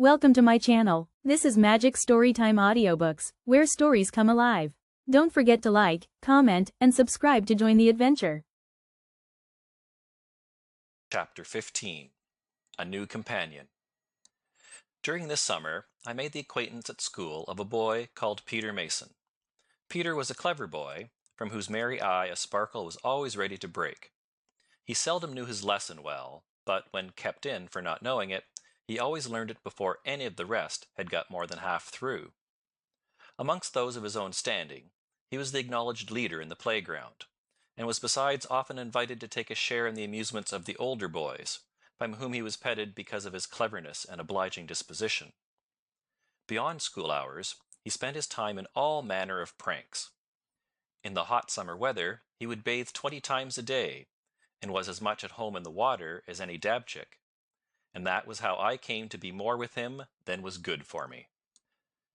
Welcome to my channel. This is Magic Storytime Audiobooks, where stories come alive. Don't forget to like, comment, and subscribe to join the adventure. Chapter 15. A New Companion. During this summer, I made the acquaintance at school of a boy called Peter Mason. Peter was a clever boy, from whose merry eye a sparkle was always ready to break. He seldom knew his lesson well, but when kept in for not knowing it, he always learned it before any of the rest had got more than half through. Amongst those of his own standing, he was the acknowledged leader in the playground, and was besides often invited to take a share in the amusements of the older boys, by whom he was petted because of his cleverness and obliging disposition. Beyond school hours, he spent his time in all manner of pranks. In the hot summer weather, he would bathe 20 times a day, and was as much at home in the water as any dabchick. And that was how I came to be more with him than was good for me.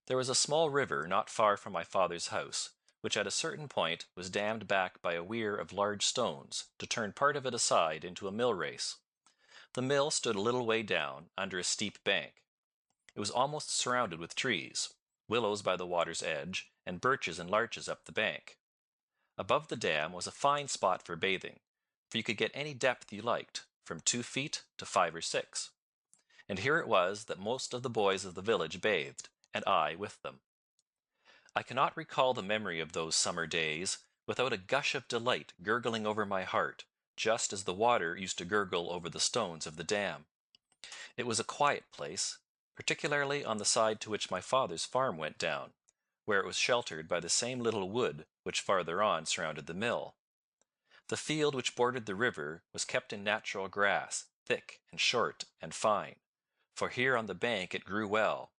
There was a small river not far from my father's house, which at a certain point was dammed back by a weir of large stones to turn part of it aside into a mill race. The mill stood a little way down, under a steep bank. It was almost surrounded with trees, willows by the water's edge, and birches and larches up the bank. Above the dam was a fine spot for bathing, for you could get any depth you liked, from 2 feet to 5 or 6. And here it was that most of the boys of the village bathed, and I with them. I cannot recall the memory of those summer days without a gush of delight gurgling over my heart, just as the water used to gurgle over the stones of the dam. It was a quiet place, particularly on the side to which my father's farm went down, where it was sheltered by the same little wood which farther on surrounded the mill. The field which bordered the river was kept in natural grass, thick and short and fine, for here on the bank it grew well,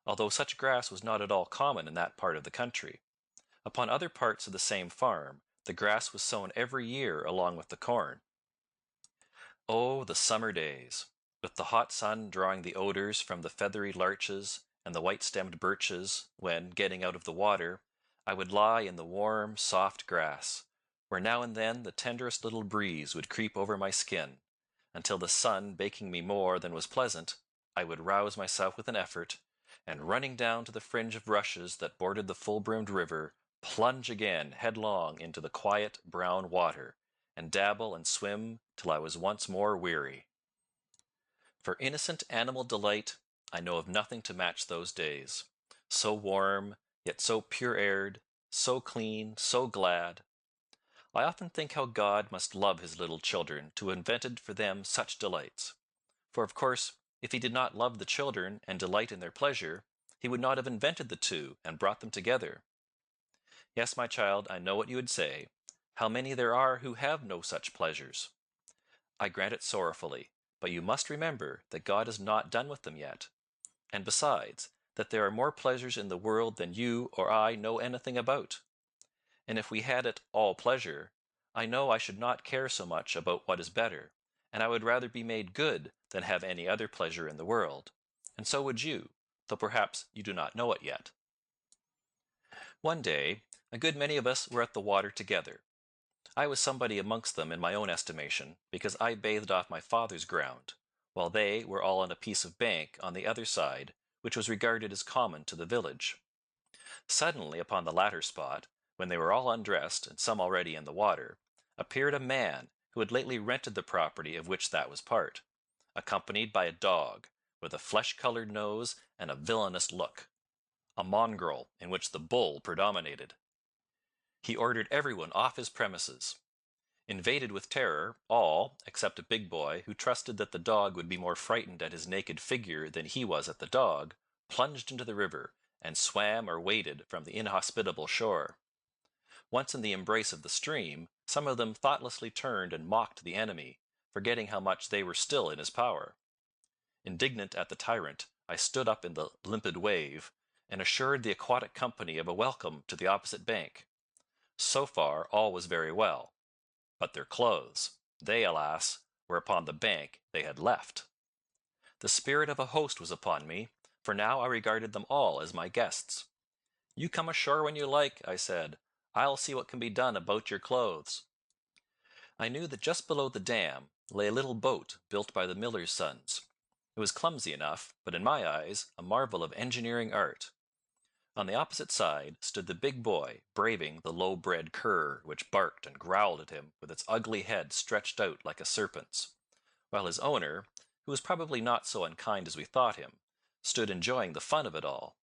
although such grass was not at all common in that part of the country. Upon other parts of the same farm, the grass was sown every year along with the corn. Oh, the summer days, with the hot sun drawing the odors from the feathery larches and the white-stemmed birches, when, getting out of the water, I would lie in the warm, soft grass, where now and then the tenderest little breeze would creep over my skin, until the sun baking me more than was pleasant, I would rouse myself with an effort, and running down to the fringe of rushes that bordered the full-brimmed river, plunge again headlong into the quiet brown water, and dabble and swim till I was once more weary. For innocent animal delight, I know of nothing to match those days, so warm, yet so pure-aired, so clean, so glad. I often think how God must love his little children to have invented for them such delights. For of course, if he did not love the children and delight in their pleasure, he would not have invented the two and brought them together. Yes, my child, I know what you would say. How many there are who have no such pleasures. I grant it sorrowfully, but you must remember that God is not done with them yet. And besides, that there are more pleasures in the world than you or I know anything about. And if we had it all pleasure, I know I should not care so much about what is better, and I would rather be made good than have any other pleasure in the world. And so would you, though perhaps you do not know it yet. One day, a good many of us were at the water together. I was somebody amongst them in my own estimation, because I bathed off my father's ground, while they were all on a piece of bank on the other side, which was regarded as common to the village. Suddenly, upon the latter spot, when they were all undressed, and some already in the water, appeared a man who had lately rented the property of which that was part, accompanied by a dog, with a flesh-colored nose and a villainous look, a mongrel in which the bull predominated. He ordered everyone off his premises. Invaded with terror, all, except a big boy who trusted that the dog would be more frightened at his naked figure than he was at the dog, plunged into the river, and swam or waded from the inhospitable shore. Once in the embrace of the stream, some of them thoughtlessly turned and mocked the enemy, forgetting how much they were still in his power. Indignant at the tyrant, I stood up in the limpid wave, and assured the aquatic company of a welcome to the opposite bank. So far all was very well. But their clothes, they, alas, were upon the bank they had left. The spirit of a host was upon me, for now I regarded them all as my guests. "You come ashore when you like," I said. "I'll see what can be done about your clothes." I knew that just below the dam lay a little boat built by the miller's sons. It was clumsy enough, but in my eyes a marvel of engineering art. On the opposite side stood the big boy, braving the low-bred cur which barked and growled at him with its ugly head stretched out like a serpent's, while his owner, who was probably not so unkind as we thought him, stood enjoying the fun of it all.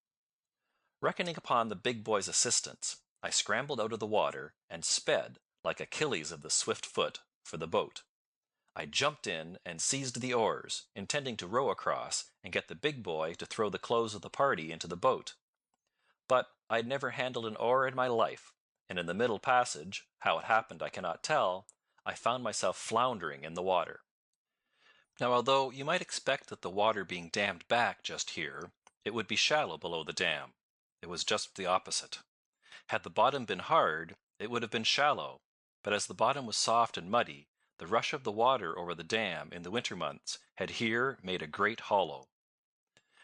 Reckoning upon the big boy's assistance, I scrambled out of the water and sped, like Achilles of the swift foot, for the boat. I jumped in and seized the oars, intending to row across and get the big boy to throw the clothes of the party into the boat. But I had never handled an oar in my life, and in the middle passage, how it happened I cannot tell, I found myself floundering in the water. Now, although you might expect that the water being dammed back just here, it would be shallow below the dam. It was just the opposite. Had the bottom been hard, it would have been shallow, but as the bottom was soft and muddy, the rush of the water over the dam in the winter months had here made a great hollow.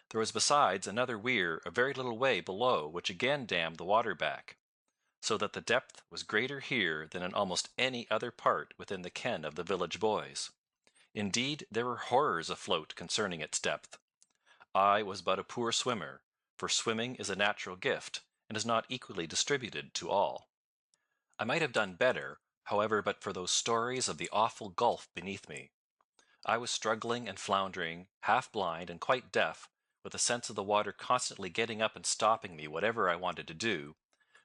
There was besides another weir a very little way below which again dammed the water back, so that the depth was greater here than in almost any other part within the ken of the village boys. Indeed, there were horrors afloat concerning its depth. I was but a poor swimmer, for swimming is a natural gift, and is not equally distributed to all. I might have done better, however, but for those stories of the awful gulf beneath me. I was struggling and floundering, half blind and quite deaf, with a sense of the water constantly getting up and stopping me whatever I wanted to do,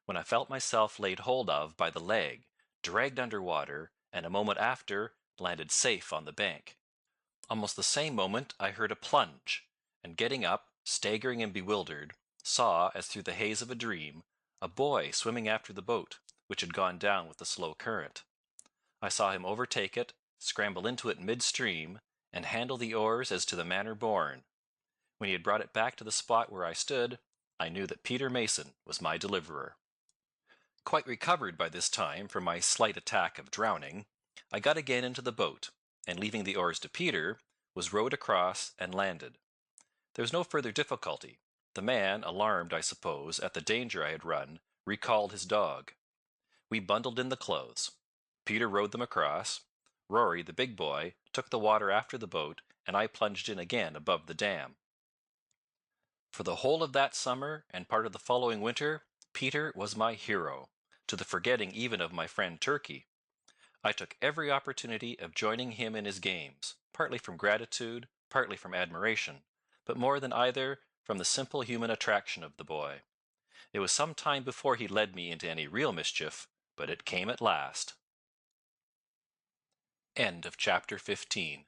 when I felt myself laid hold of by the leg, dragged under water, and a moment after landed safe on the bank. Almost the same moment I heard a plunge, and getting up, staggering and bewildered, saw, as through the haze of a dream, a boy swimming after the boat, which had gone down with the slow current. I saw him overtake it, scramble into it midstream, and handle the oars as to the manner born. When he had brought it back to the spot where I stood, I knew that Peter Mason was my deliverer. Quite recovered by this time from my slight attack of drowning, I got again into the boat, and leaving the oars to Peter, was rowed across and landed. There was no further difficulty. The man, alarmed, I suppose, at the danger I had run, recalled his dog. We bundled in the clothes. Peter rowed them across. Rory, the big boy, took the water after the boat, and I plunged in again above the dam. For the whole of that summer and part of the following winter, Peter was my hero, to the forgetting even of my friend Turkey. I took every opportunity of joining him in his games, partly from gratitude, partly from admiration, but more than either from the simple human attraction of the boy. It was some time before he led me into any real mischief, but it came at last. End of chapter 15.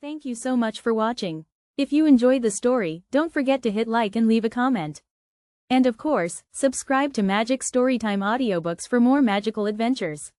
Thank you so much for watching. If you enjoyed the story, don't forget to hit like and leave a comment. And of course, subscribe to Magic Storytime Audiobooks for more magical adventures.